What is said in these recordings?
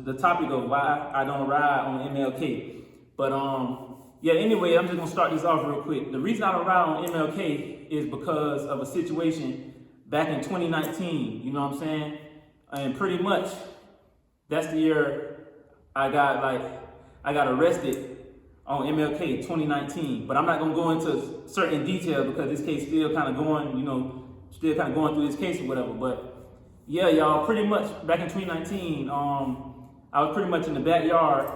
the topic of why I don't ride on MLK. But yeah, anyway, I'm just gonna start this off real quick. The reason I don't ride on MLK is because of a situation back in 2019, you know what I'm saying? And pretty much that's the year I got arrested on MLK 2019. But I'm not gonna go into certain detail because this case still kind of going, still kind of going through this case or whatever. But yeah, y'all, pretty much back in 2019, I was pretty much in the backyard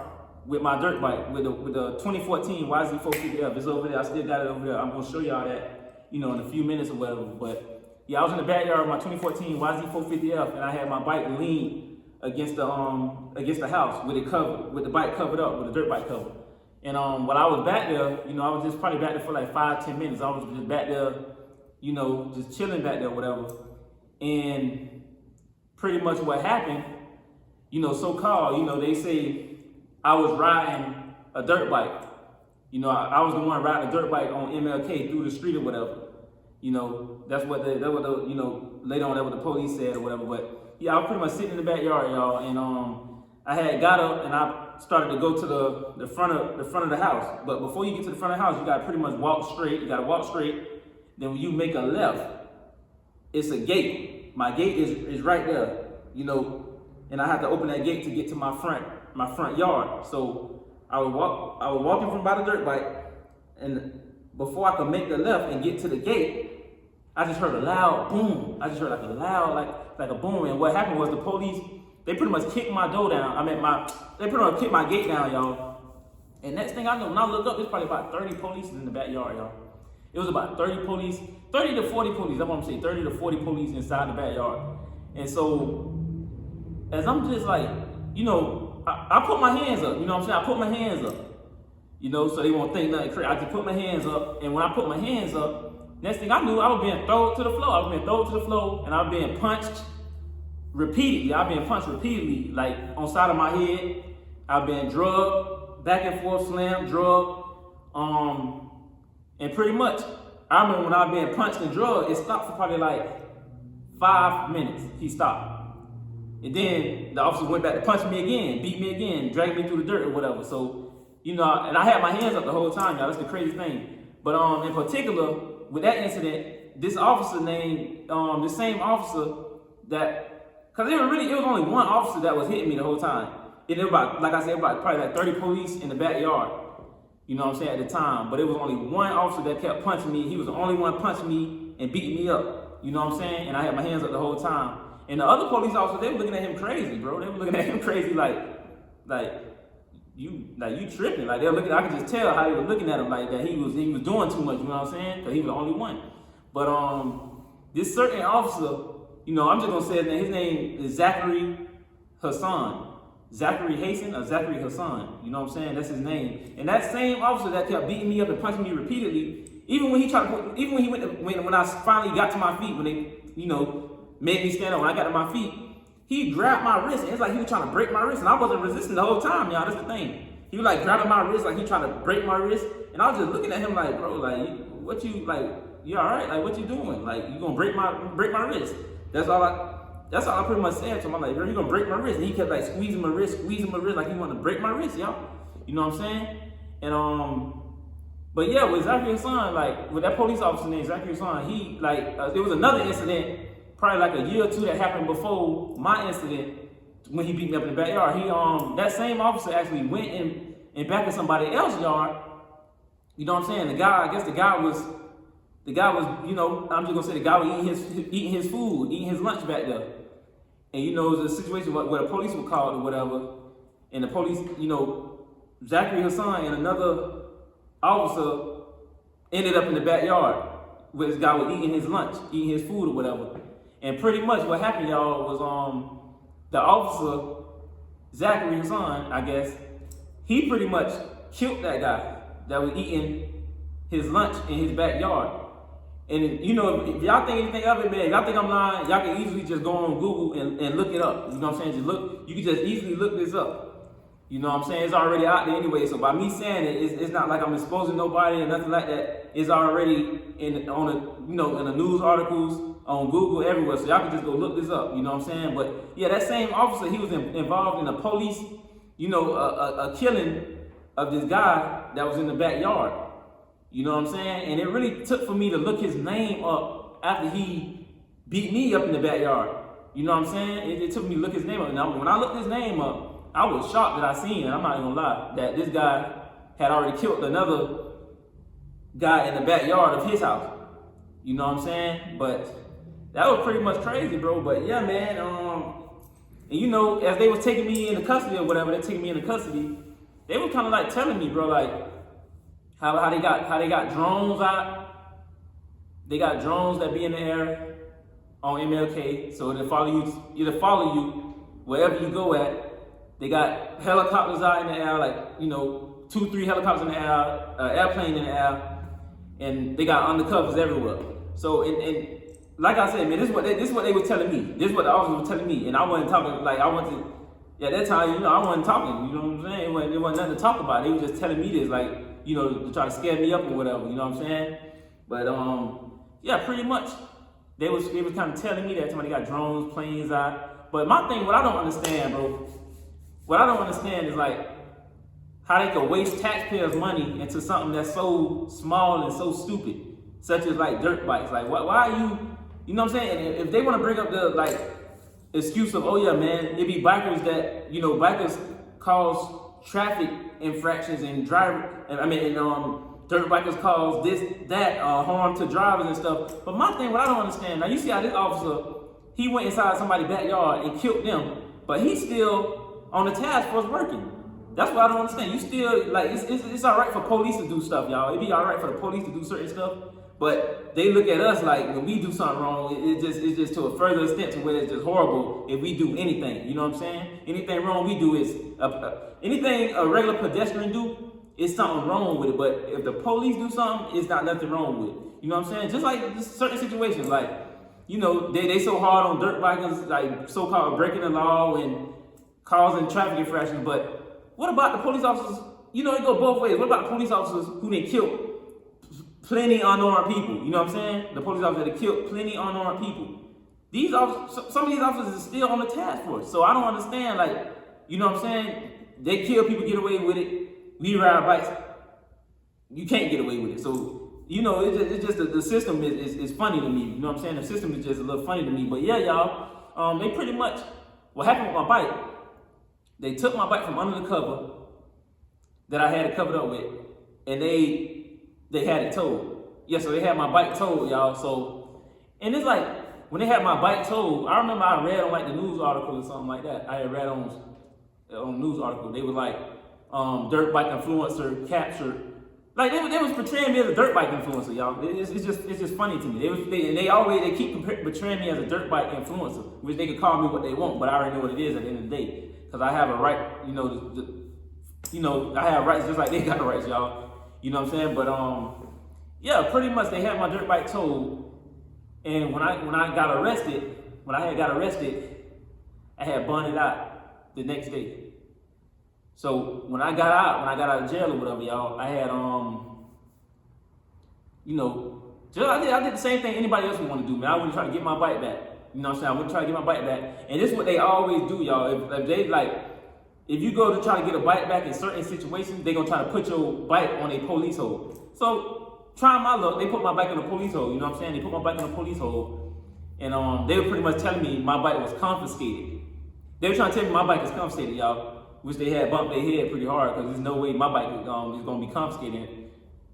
with my dirt bike, with the 2014 YZ450F. It's over there. I still got it over there. I'm gonna show y'all that, in a few minutes or whatever. But yeah, I was in the backyard with my 2014 YZ450F, and I had my bike leaned against the house with the bike covered up, with the dirt bike covered. And while I was back there, I was just probably back there for like 5-10 minutes. I was just back there, just chilling back there, whatever. And pretty much what happened, so-called, they say I was riding a dirt bike. I was the one riding a dirt bike on MLK through the street or whatever. That's what the later on, that's what the police said or whatever. But yeah, I was pretty much sitting in the backyard, y'all, and I had got up and I started to go to the front of the house. But before you get to the front of the house, you gotta pretty much walk straight. You gotta walk straight. Then when you make a left, it's a gate. My gate is right there, and I have to open that gate to get to my front yard. So I was walking from by the dirt bike, and before I could make the left and get to the gate, I just heard a loud boom. I just heard like a loud, like a boom. And what happened was the police, they pretty much kicked my door down. They pretty much kicked my gate down, y'all. And next thing I know, when I look up, there's probably about 30 police in the backyard, y'all. It was about 30 to 40 police, that's what I'm saying, 30 to 40 police inside the backyard. And so, as I'm just like, I put my hands up, I put my hands up, so they won't think nothing crazy. I just put my hands up, and when I put my hands up, next thing I knew, I was being thrown to the floor. And I was being punched repeatedly. Like on side of my head. I've been drugged, back and forth, slammed, drugged, and pretty much, I remember when I was being punched and drugged, it stopped for probably like 5 minutes. He stopped. And then the officer went back to punch me again, beat me again, dragged me through the dirt or whatever. So, and I had my hands up the whole time, y'all. That's the crazy thing. But in particular, with that incident, this officer named, the same officer that, because it was only one officer that was hitting me the whole time. And it was about, like I said, probably like 30 police in the backyard. At the time. But it was only one officer that kept punching me. He was the only one punching me and beating me up. And I had my hands up the whole time. And the other police officers, they were looking at him crazy, bro. They were looking at him crazy like you tripping. Like they were looking, I could just tell how they were looking at him like that he was doing too much, because he was the only one. But this certain officer, I'm just gonna say his name. His name is Zachary Hassan. Zachary Hassan or Zachary Hassan, that's his name. And that same officer that kept beating me up and punching me repeatedly, when I finally got to my feet, when they, made me stand up, when I got to my feet, he grabbed my wrist, and it's like he was trying to break my wrist, and I wasn't resisting the whole time, y'all, that's the thing. He was like grabbing my wrist, like he trying to break my wrist, and I was just looking at him like, bro, like, you all right? Like, what you doing? Like, you gonna break my wrist? That's all I pretty much said to him. I'm like, bro, you gonna break my wrist? And he kept like squeezing my wrist like he wanted to break my wrist, y'all. You know what I'm saying? And but yeah, with Zachary Hassan, like with that police officer named Zachary Hassan, he there was another incident, probably like a year or two that happened before my incident when he beat me up in the backyard. He that same officer actually went in back of somebody else's yard. You know what I'm saying? The guy was, I'm just gonna say the guy was eating his food, eating his lunch back there. And it was a situation where the police were called or whatever. And the police, Zachary Hassan and another officer ended up in the backyard where this guy was eating his lunch, eating his food or whatever. And pretty much what happened, y'all, was the officer, Zachary Hassan, I guess, he pretty much killed that guy that was eating his lunch in his backyard. And if y'all think anything of it, man, if y'all think I'm lying, y'all can easily just go on Google and look it up. You know what I'm saying? You can just easily look this up. You know what I'm saying? It's already out there anyway. So by me saying it, it's not like I'm exposing nobody or nothing like that. is already in the news articles, on Google, everywhere. So y'all can just go look this up. You know what I'm saying? But yeah, that same officer, he was involved in a police, a killing of this guy that was in the backyard. You know what I'm saying? And it really took for me to look his name up after he beat me up in the backyard. You know what I'm saying? It took me to look his name up. And when I looked his name up, I was shocked that I seen it. I'm not even gonna lie, that this guy had already killed another guy in the backyard of his house. You know what I'm saying? But that was pretty much crazy, bro. But yeah, man. And as they was taking me into custody or whatever, they taking me into custody, they were kind of like telling me, bro, like how they got drones out. They got drones that be in the air on MLK, so it'll follow you wherever you go at. They got helicopters out in the air, like 2-3 helicopters in the air, airplane in the air, and they got undercovers everywhere. So and like I said, man, this is what they were telling me. This is what the officers were telling me, and I wasn't talking. Like I went to, at that time, I wasn't talking. You know what I'm saying? It wasn't nothing to talk about. They were just telling me this, like to try to scare me up or whatever. You know what I'm saying? But yeah, pretty much they was kind of telling me that somebody got drones, planes out. But my thing, what I don't understand, bro, is like how they could waste taxpayers' money into something that's so small and so stupid, such as like dirt bikes. Like why are you? You know what I'm saying? And if they want to bring up the excuse of, oh yeah, man, it be bikers that bikers cause traffic infractions and dirt bikers cause that harm to drivers and stuff. But my thing, what I don't understand, now you see how this officer, he went inside somebody's backyard and killed them, but he's still on the task force working. That's what I don't understand. You still it's all right for police to do stuff, y'all. It'd be all right for the police to do certain stuff. But they look at us like when we do something wrong, it's just to a further extent to where it's just horrible if we do anything. You know what I'm saying? Anything wrong we do is, anything a regular pedestrian do, it's something wrong with it. But if the police do something, it's not nothing wrong with it. You know what I'm saying? Just like certain situations, like, they so hard on dirt bikers, like so-called breaking the law and causing traffic infractions. But what about the police officers? It go both ways. What about the police officers who didn't kill plenty unarmed people? You know what I'm saying? The police officers that killed plenty unarmed people. These officers, some of these officers are still on the task force. So I don't understand, you know what I'm saying? They kill people, get away with it. We ride bikes, you can't get away with it. So, it's just the system is funny to me. You know what I'm saying? The system is just a little funny to me. But yeah, y'all, they pretty much, what happened with my bike, they took my bike from under the cover that I had it covered up with, and they had it towed. Yeah, so they had my bike towed, y'all. So, and it's like, when they had my bike towed, I remember I read on the news article or something like that. I had read on a news article. They were like, dirt bike influencer captured. Like they was portraying me as a dirt bike influencer, y'all. It's just funny to me. They keep portraying me as a dirt bike influencer, which they could call me what they want, but I already know what it is at the end of the day, because I have a right, I have rights just like they got rights, y'all. You know what I'm saying? But yeah, pretty much they had my dirt bike towed, and when I got arrested, I had bonded out the next day. So when I got out of jail or whatever, y'all, I had I did the same thing anybody else would want to do, man. I wouldn't try to get my bike back. You know what I'm saying? I wouldn't try to get my bike back. And this is what they always do, y'all. If you go to try to get a bike back in certain situations, they're gonna try to put your bike on a police hold. So trying my luck, they put my bike on a police hold, you know what I'm saying? They put my bike on a police hold, and they were pretty much telling me my bike was confiscated. They were trying to tell me my bike is confiscated, y'all. Which they had bumped their head pretty hard, because there's no way my bike is going to be confiscated.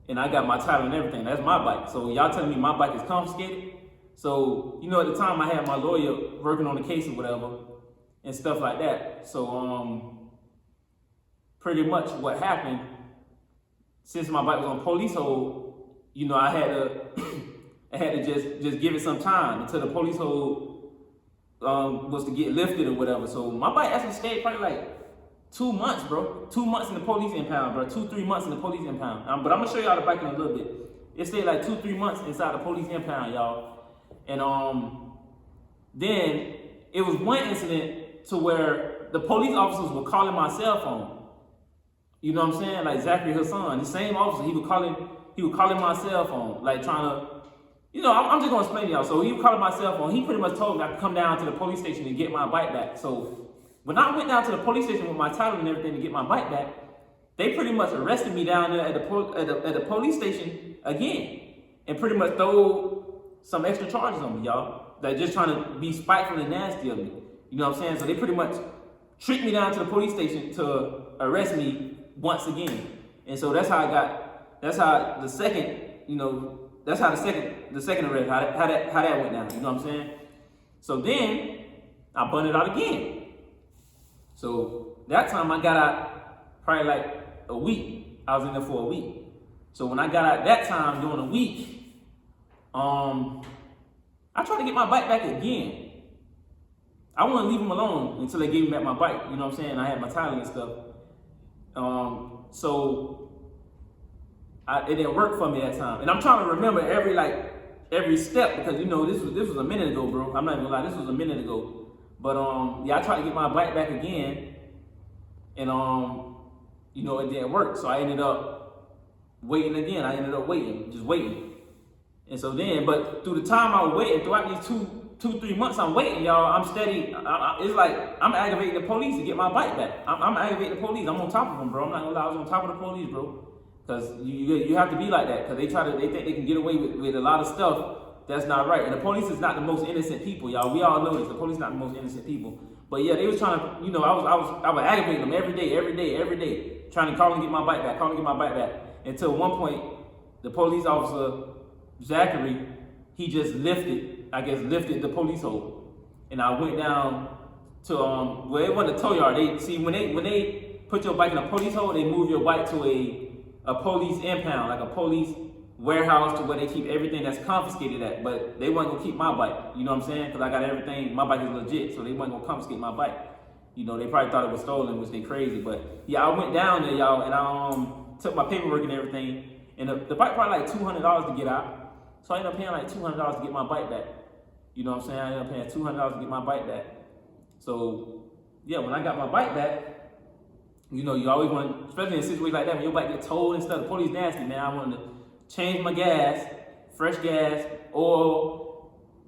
And I got my title and everything. That's my bike. So y'all telling me my bike is confiscated? So, at the time I had my lawyer working on the case or whatever and stuff like that. So, pretty much what happened, since my bike was on police hold, I had to just give it some time until the police hold was to get lifted or whatever. So my bike actually stayed probably 2 months, bro. 2 months in the police impound, bro. 2-3 months in the police impound. But I'm gonna show y'all the bike in a little bit. It stayed 2-3 months inside the police impound, y'all. And then it was one incident to where the police officers were calling my cell phone. You know what I'm saying? Like Zachary Hassan, the same officer, he was calling calling my cell phone, like trying to, I'm just gonna explain to y'all. So he was calling my cell phone. He pretty much told me I could come down to the police station and get my bike back. So when I went down to the police station with my title and everything to get my bike back, they pretty much arrested me down there at the police station again, and pretty much throw some extra charges on me, y'all. They're just trying to be spiteful and nasty of me. You know what I'm saying? So they pretty much tricked me down to the police station to arrest me once again. And so that's how the second arrest, how that went down. You know what I'm saying? So then I burned it out again. So that time I got out probably like a week. I was in there for a week. So when I got out that time during a week, I tried to get my bike back again. I wouldn't leave them alone until they gave me back my bike. You know what I'm saying? I had my title and stuff. So it didn't work for me that time. And I'm trying to remember every step, because this was a minute ago, bro. I'm not even gonna lie, this was a minute ago. But I tried to get my bike back again, and it didn't work. So I ended up waiting again. Just waiting. And so then, but through the time I was waiting, throughout these 2-3 months I'm waiting, y'all, I'm steady. It's like I'm aggravating the police to get my bike back. I'm aggravating the police. I'm on top of them, bro. I'm not gonna lie, I was on top of the police, bro. Because you have to be like that, because they think they can get away with a lot of stuff that's not right. And the police is not the most innocent people, y'all. We all know this. The police is not the most innocent people. But yeah, they was trying to, I was aggravating them every day, trying to call and get my bike back, until one point, the police officer, Zachary, he just lifted the police hold. And I went down to, it wasn't a tow yard. When they put your bike in a police hold, they move your bike to a police impound, like a police warehouse, to where they keep everything that's confiscated at. But they weren't gonna keep my bike, you know what I'm saying? Because I got everything, my bike is legit, so they weren't gonna confiscate my bike. They probably thought it was stolen, which they crazy. But yeah, I went down there, y'all, and I took my paperwork and everything. And the bike probably like $200 to get out. So I ended up paying like $200 to get my bike back. You know what I'm saying? I ended up paying $200 to get my bike back. So yeah, when I got my bike back, you always want, especially in a situation like that, when your bike get towed and stuff, the police nasty, man. I wanted to change my gas, fresh gas, or,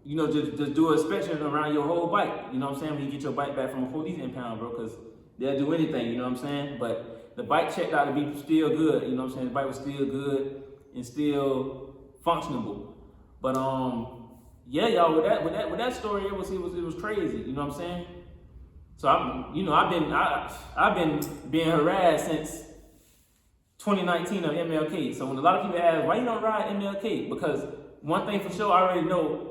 just do an inspection around your whole bike. You know what I'm saying? When you get your bike back from a police impound, bro, because they'll do anything, you know what I'm saying? But the bike checked out to be still good, you know what I'm saying? The bike was still good and still functionable. But yeah, y'all, with that story, it was crazy, you know what I'm saying? So I've been being harassed since 2019 of MLK. So when a lot of people ask, why you don't ride MLK? Because one thing for sure, I already know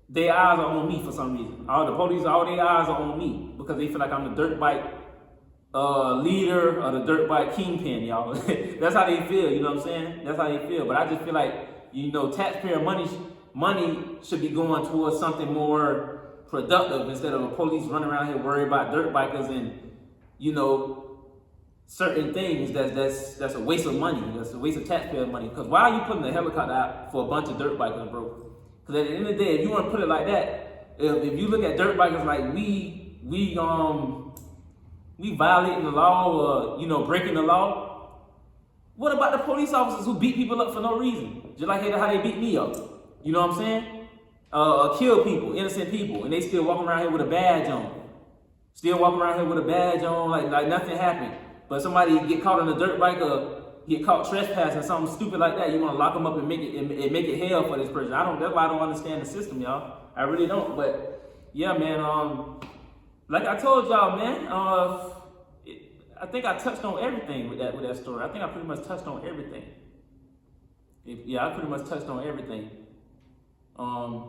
their eyes are on me for some reason. All the police, all their eyes are on me, because they feel like I'm the dirt bike leader or the dirt bike kingpin, y'all. That's how they feel, you know what I'm saying? That's how they feel. But I just feel like, taxpayer money should be going towards something more productive, instead of the police running around here worried about dirt bikers and, certain things that's a waste of money. That's a waste of taxpayer money. Because why are you putting a helicopter out for a bunch of dirt bikers, bro? Because at the end of the day, if you want to put it like that, if you look at dirt bikers like we violating the law, or breaking the law, what about the police officers who beat people up for no reason? Just like how they beat me up. You know what I'm saying? Kill people, innocent people, and they still walking around here with a badge on. Like nothing happened. But somebody get caught on a dirt bike or get caught trespassing, something stupid like that, you want to lock them up and make it hell for this person. That's why I don't understand the system, y'all. I really don't. But yeah, man. Like I told y'all, man. I think I touched on everything with that story. I think I pretty much touched on everything. I pretty much touched on everything. I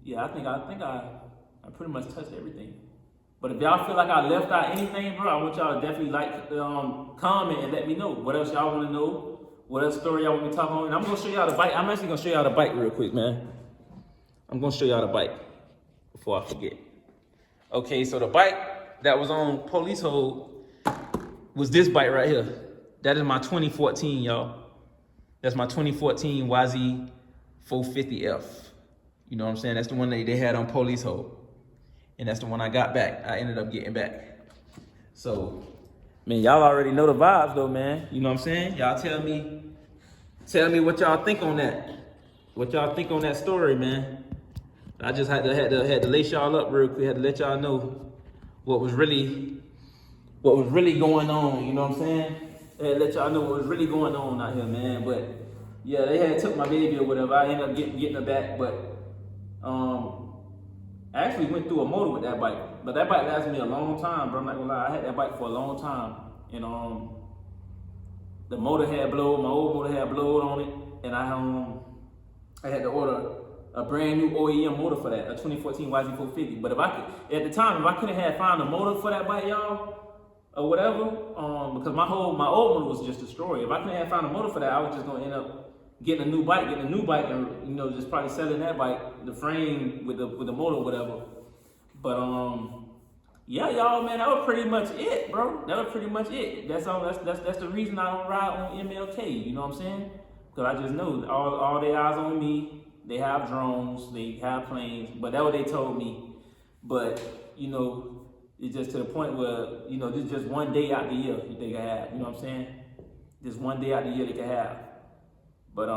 think I pretty much touched everything. But if y'all feel like I left out anything, bro, I want y'all to definitely comment and let me know. What else y'all want to know? What else story y'all want me to talk on? And I'm gonna show y'all the bike. I'm actually gonna show y'all the bike real quick, man. I'm gonna show y'all the bike before I forget. Okay, so the bike that was on police hold was this bike right here. That is my 2014, y'all. That's my 2014 YZ 450F. You know what I'm saying? That's the one that they had on police hold. And that's the one I got back. I ended up getting back. So Man, y'all already know the vibes though, man. You know what I'm saying? Y'all tell me what y'all think on that. What y'all think on that story, man. I just had to lace y'all up real quick. Had to let y'all know what was really going on. You know what I'm saying? Had to let y'all know what was really going on out here, man. But yeah, they had took my baby or whatever. I ended up getting her back, but I actually went through a motor with that bike. But that bike lasted me a long time, bro. I'm not gonna lie. I had that bike for a long time, and the motor had blowed. My old motor had blowed on it, and I had to order a brand new OEM motor for that, a 2014 YZ450. But if I couldn't have found a motor for that bike, y'all, or whatever, because my old motor was just destroyed. If I couldn't have found a motor for that, I was just gonna end up getting a new bike, and just probably selling that bike, the frame with the motor, or whatever. But yeah, y'all, man, that was pretty much it, bro. That was pretty much it. That's all. That's the reason I don't ride on MLK. You know what I'm saying? Because I just know all their eyes on me. They have drones, they have planes, but that's what they told me. But it's just to the point where this is just one day out the year they can have. You know what I'm saying? Just one day out the year they can have. But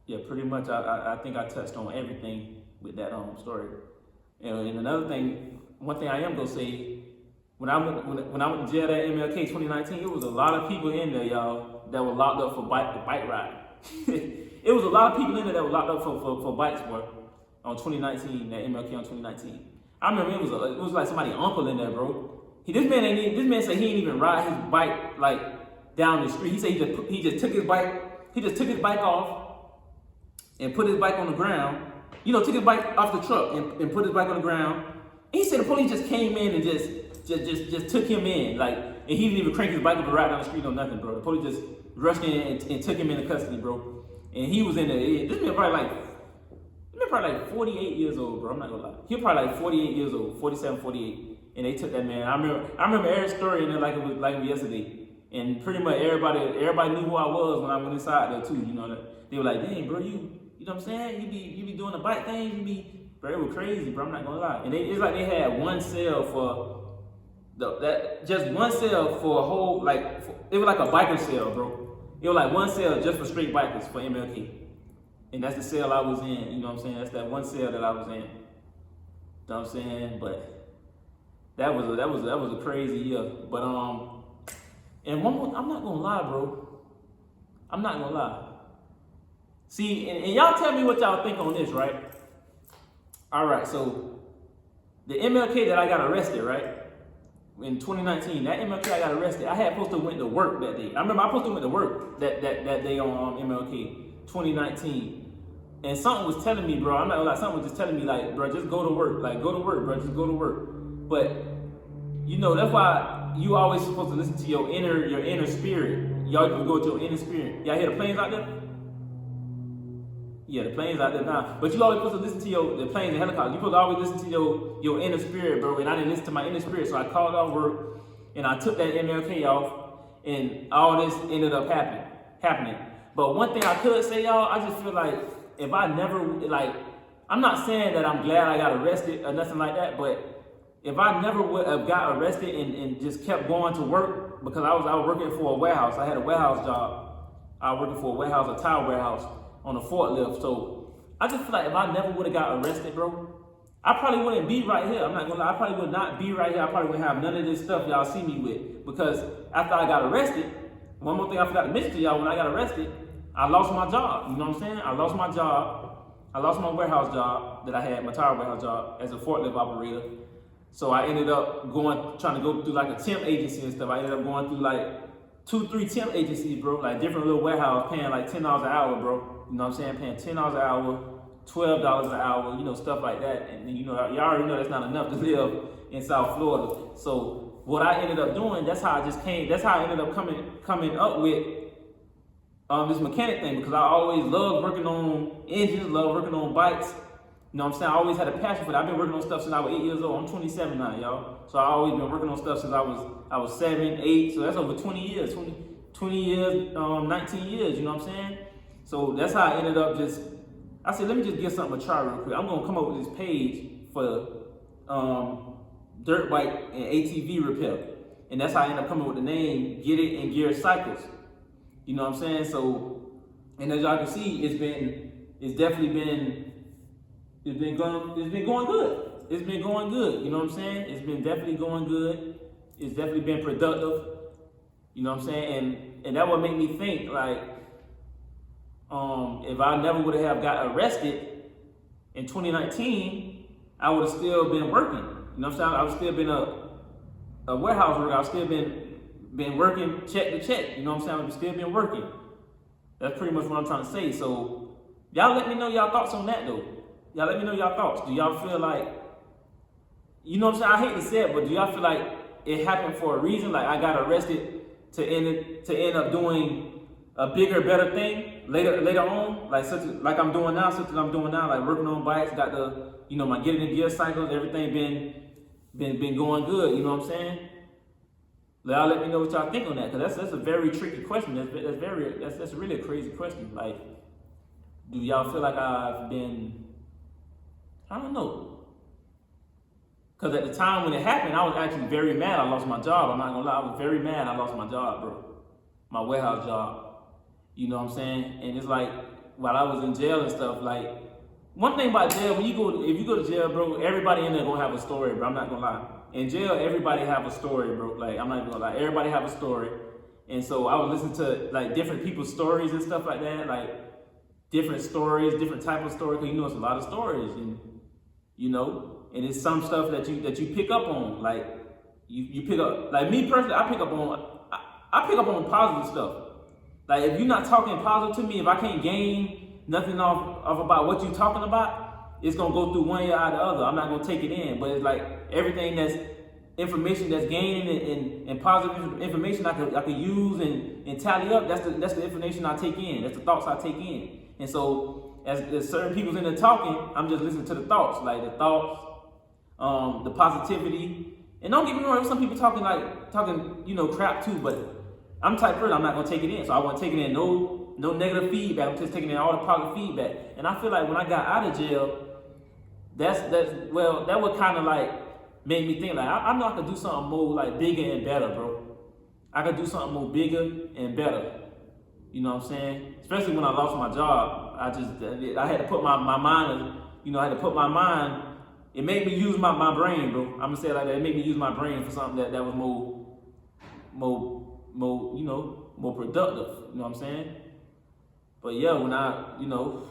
yeah, pretty much I think I touched on everything with that story. And another thing, one thing I am gonna say, when I went to jail at MLK 2019, it was a lot of people in there, y'all, that were locked up for bike ride. It was a lot of people in there that were locked up for bikes, bro. On 2019, that MLK on 2019. I remember it was like somebody's uncle in there, bro. This man said he didn't even ride his bike like down the street. He said he just took his bike off and put his bike on the ground. Took his bike off the truck and put his bike on the ground. And he said the police just came in and just took him in, like, and he didn't even crank his bike up and ride down the street or nothing, bro. The police just rushed in and took him into custody, bro. And he was in there. This man probably like 48 years old, bro. I'm not gonna lie. He was probably like 48 years old, 47, 48. And they took that man. I remember Eric's story in there like it was yesterday. And pretty much everybody knew who I was when I went inside there too. They were like, dang, bro, you know what I'm saying? You be doing the bike thing. Bro, it was crazy, bro. I'm not gonna lie. And it's like they had one cell for a whole, like, it was like a biker cell, bro. It was like one cell just for straight bikers for MLK. And that's the cell I was in, you know what I'm saying? That's that one cell that I was in. You know what I'm saying? But that was a crazy year. But and one more, I'm not gonna lie, bro. I'm not gonna lie. See, and y'all tell me what y'all think on this, right? Alright, so the MLK that I got arrested, right? In 2019, that MLK I got arrested. I had supposed to went to work that day. I remember I supposed to went to work that day on MLK 2019, and something was telling me, bro. I'm not gonna lie. Something was just telling me, like, bro, just go to work. Like, go to work, bro. Just go to work. But that's why you always supposed to listen to your inner spirit. Y'all can go with your inner spirit. Y'all hear the planes out there? Yeah, the planes out there now. But you always supposed to listen to the planes and helicopters. You supposed to always listen to your inner spirit, bro. And I didn't listen to my inner spirit, so I called off work and I took that MLK off, and all this ended up happening. But one thing I could say, y'all, I just feel like if I never, like, I'm not saying that I'm glad I got arrested or nothing like that, but if I never would have got arrested and just kept going to work, because I was working for a warehouse. I had a warehouse job. I was working for a warehouse, a tile warehouse, on a forklift. So I just feel like if I never would have got arrested, bro, I probably wouldn't be right here. I'm not gonna lie, I probably would not be right here. I probably wouldn't have none of this stuff y'all see me with. Because after I got arrested, one more thing I forgot to mention to y'all, when I got arrested, I lost my job. You know what I'm saying? I lost my job. I lost my warehouse job that I had, my tire warehouse job as a forklift operator. So I ended up trying to go through like a temp agency and stuff. I ended up going through like 2-3 temp agencies, bro, like different little warehouse, paying like $10 an hour, bro. You know what I'm saying? Paying $10 an hour, $12 an hour, stuff like that. And y'all already know that's not enough to live in South Florida. So what I ended up doing, that's how I ended up coming up with this mechanic thing, because I always loved working on engines, loved working on bikes. You know what I'm saying? I always had a passion for that. I've been working on stuff since I was 8 years old. I'm 27 now, y'all. So I always been working on stuff since I was 7, 8. So that's over 20 years, 20 years, 19 years, you know what I'm saying? So that's how I ended up I said, let me just get something to try real quick. I'm gonna come up with this page for dirt bike and ATV repair. And that's how I ended up coming with the name Get It and Gear Cycles. You know what I'm saying? So, and as y'all can see, it's definitely been going good. It's been going good. You know what I'm saying? It's been definitely going good. It's definitely been productive. You know what I'm saying? And that would make me think like, if I never would have got arrested in 2019, I would have still been working. You know what I'm saying? I would still been a warehouse worker. I would still been working check to check. You know what I'm saying? I would still been working. That's pretty much what I'm trying to say. So y'all let me know y'all thoughts on that though. Y'all let me know y'all thoughts. Do y'all feel like, you know what I'm saying? I hate to say it, but do y'all feel like it happened for a reason? Like I got arrested to end up doing a bigger, better thing later on, like I'm doing now, like working on bikes, got the, you know, my getting in gear cycles, everything been going good. You know what I'm saying? Y'all let me know what y'all think on that, because that's a very tricky question. That's really a crazy question. Like, do y'all feel like I've been, I don't know. Because at the time when it happened, I was actually very mad I lost my job. I'm not gonna lie, I was very mad I lost my job, bro. My warehouse job. You know what I'm saying? And it's like, while I was in jail and stuff, like, one thing about jail, if you go to jail, bro, everybody in there gonna have a story, bro. I'm not gonna lie. In jail, everybody have a story, bro. Like, I'm not even gonna lie, everybody have a story. And so I would listen to like different people's stories and stuff like that, like different stories, different type of stories, because you know it's a lot of stories, and you know, and it's some stuff that you pick up on, like you pick up, like me personally, I pick up on positive stuff. Like if you're not talking positive to me, if I can't gain nothing off about what you're talking about, it's gonna go through one ear out the other. I'm not gonna take it in. But it's like everything that's information that's gaining and positive information I could use and tally up. That's the information I take in. That's the thoughts I take in. And so as certain people's in there talking, I'm just listening to the thoughts, like the thoughts, the positivity. And don't get me wrong, some people talking, you know, crap too, but I'm the type of person, I'm not gonna take it in. So I wasn't taking in no negative feedback. I'm just taking in all the positive feedback. And I feel like when I got out of jail, that would kind of like made me think like I know I could do something more like bigger and better, bro. I could do something more bigger and better. You know what I'm saying? Especially when I lost my job, I had to put my mind, you know, I had to put my mind. It made me use my brain, bro. I'm gonna say it like that. It made me use my brain for something that was more, you know, more productive. You know what I'm saying? But yeah, when you know,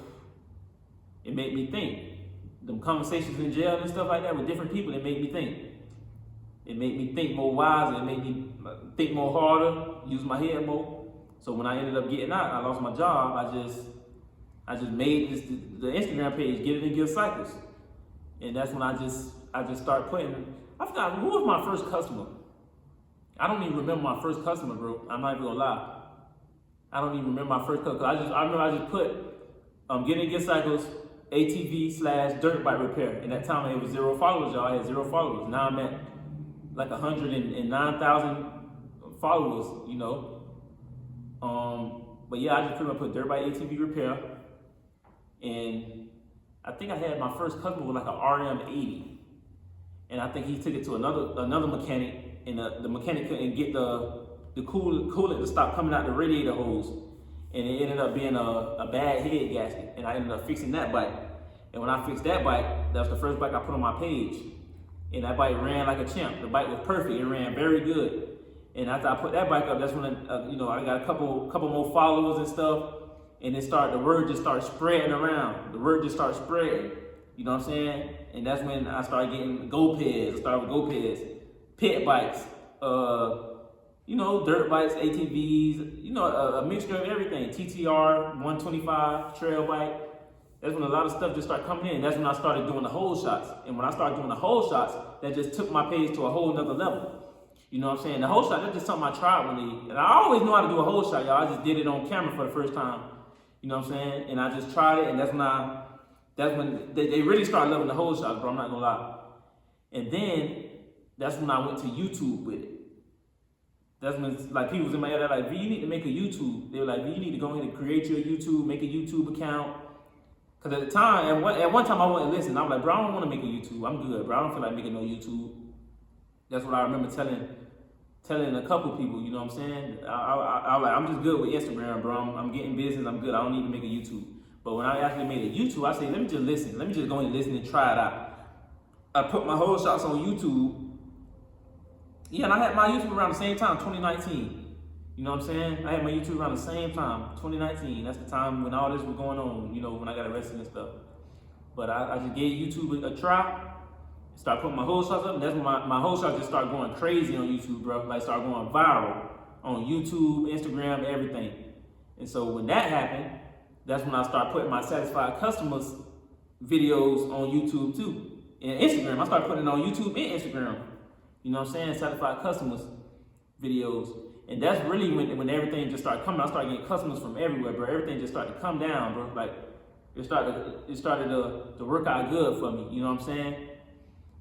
it made me think. Them conversations in jail and stuff like that with different people, it made me think. It made me think more wiser. It made me think more harder, use my head more. So when I ended up getting out, I lost my job. I just made the Instagram page, Get It in Gear Cycles, and that's when I just started putting. I forgot who was my first customer. I don't even remember my first customer, bro. I'm not even gonna lie. I don't even remember my first customer. I remember I just put Get It in Gear Cycles ATV/dirt bike repair. And that time it was 0 followers, y'all. I had 0 followers. Now I'm at like 109,000 followers, you know. But yeah, I just pretty much put dirt bike ATV repair. And I think I had my first customer with like an RM80. And I think he took it to another mechanic, and the mechanic couldn't get the coolant to stop coming out the radiator hose. And it ended up being a bad head gasket, and I ended up fixing that bike. And when I fixed that bike, that was the first bike I put on my page. And that bike ran like a champ. The bike was perfect. It ran very good. And after I put that bike up, that's when you know, I got a couple more followers and stuff. And the word just started spreading around. The word just started spreading. You know what I'm saying? And that's when I started getting GoPeds. I started with GoPeds, pit bikes, you know, dirt bikes, ATVs, you know, a mixture of everything. TTR, 125, trail bike. That's when a lot of stuff just started coming in. That's when I started doing the whole shots. And when I started doing the whole shots, that just took my page to a whole nother level. You know what I'm saying? The whole shot, that's just something I tried and I always knew how to do a whole shot, y'all. I just did it on camera for the first time. You know what I'm saying? And I just tried it, and that's when they really started loving the whole shots, bro. I'm not gonna lie. And then that's when I went to YouTube with it. That's when like people was in my head, they're like, V, you need to make a YouTube. They were like, V, you need to go ahead and create your YouTube, make a YouTube account. Cause at the time, at one time I wouldn't listen. I was like, bro, I don't want to make a YouTube. I'm good, bro. I don't feel like making no YouTube. That's what I remember telling telling a couple people, you know what I'm saying? I'm just good with Instagram, bro. I'm getting business, I'm good. I don't need to make a YouTube. But when I actually made a YouTube, I say, let me just listen. Let me just go and listen and try it out. I put my whole shots on YouTube. Yeah, and I had my YouTube around the same time, 2019. You know what I'm saying? I had my YouTube around the same time, 2019. That's the time when all this was going on, you know, when I got arrested and stuff. But I just gave YouTube a try. Start putting my whole shots up, and that's when my whole shots just start going crazy on YouTube, bro. Like start going viral on YouTube, Instagram, everything. And so when that happened, that's when I start putting my satisfied customers videos on YouTube too. And Instagram, I started putting it on YouTube and Instagram. You know what I'm saying? Satisfied customers videos. And that's really when everything just started coming. I started getting customers from everywhere, bro. Everything just started to come down, bro. Like it started to work out good for me. You know what I'm saying?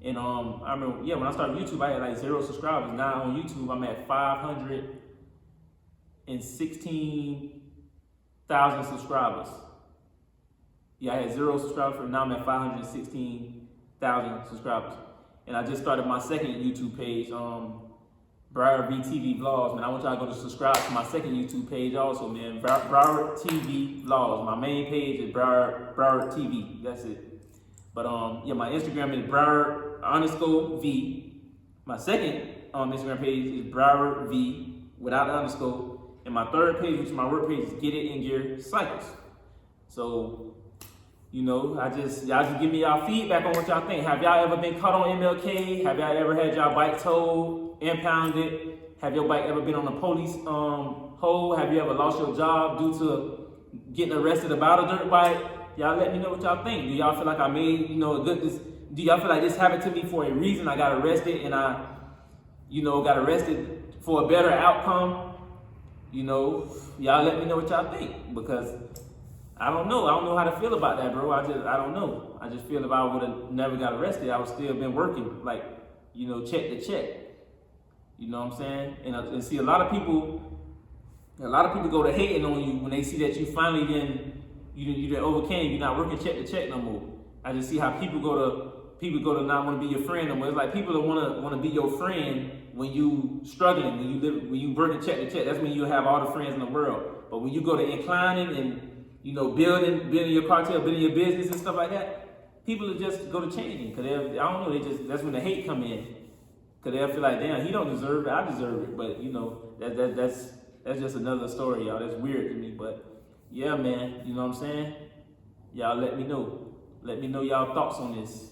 And I remember, yeah, when I started YouTube, I had like 0 subscribers. Now on YouTube, I'm at 516,000 subscribers. Yeah, I had 0 subscribers, now I'm at 516,000 subscribers. And I just started my second YouTube page, BackYard TV Vlogs. Man, I want y'all to go to subscribe to my second YouTube page also, man. BackYard TV Vlogs. My main page is BackYard TV. That's it. But yeah, my Instagram is BackYard_V. My second Instagram page is BackYardV without the underscore. And my third page, which is my work page, is Get It in Gear Cycles. So, you know, y'all just give me y'all feedback on what y'all think. Have y'all ever been caught on MLK? Have y'all ever had y'all bike towed, impounded? Have your bike ever been on a police hold? Have you ever lost your job due to getting arrested about a dirt bike? Y'all let me know what y'all think. Do y'all feel like I made, you know, do y'all feel like this happened to me for a reason? I got arrested and I, you know, got arrested for a better outcome? You know, y'all let me know what y'all think, because I don't know. I don't know how to feel about that, bro. I don't know. I just feel if I would have never got arrested, I would still been working, like, you know, check to check. You know what I'm saying? And see, a lot of people go to hating on you when they see that you finally you overcame. You're not working check to check no more. I just see how people go to not want to be your friend no more. It's like people that want to be your friend when you struggling, when you working check to check. That's when you have all the friends in the world. But when you go to inclining and, you know, building your cartel, building your business and stuff like that, people will just go to changing. Cause I don't know, that's when the hate come in. Cause they'll feel like, damn, he don't deserve it, I deserve it. But you know, that's just another story, y'all. That's weird to me. But yeah, man, you know what I'm saying? Y'all let me know. Let me know y'all thoughts on this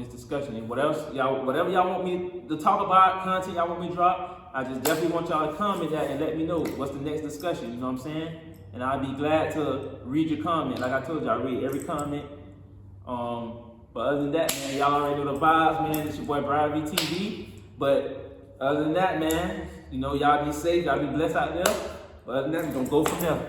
discussion. And whatever y'all want me to talk about, content y'all want me to drop, I just definitely want y'all to comment that and let me know what's the next discussion, you know what I'm saying? And I'll be glad to read your comment. Like I told you, I read every comment. But other than that, man, y'all already know the vibes, man. It's your boy BackYard TV. But other than that, man, you know, y'all be safe, y'all be blessed out there. But other than that, we're gonna go from there.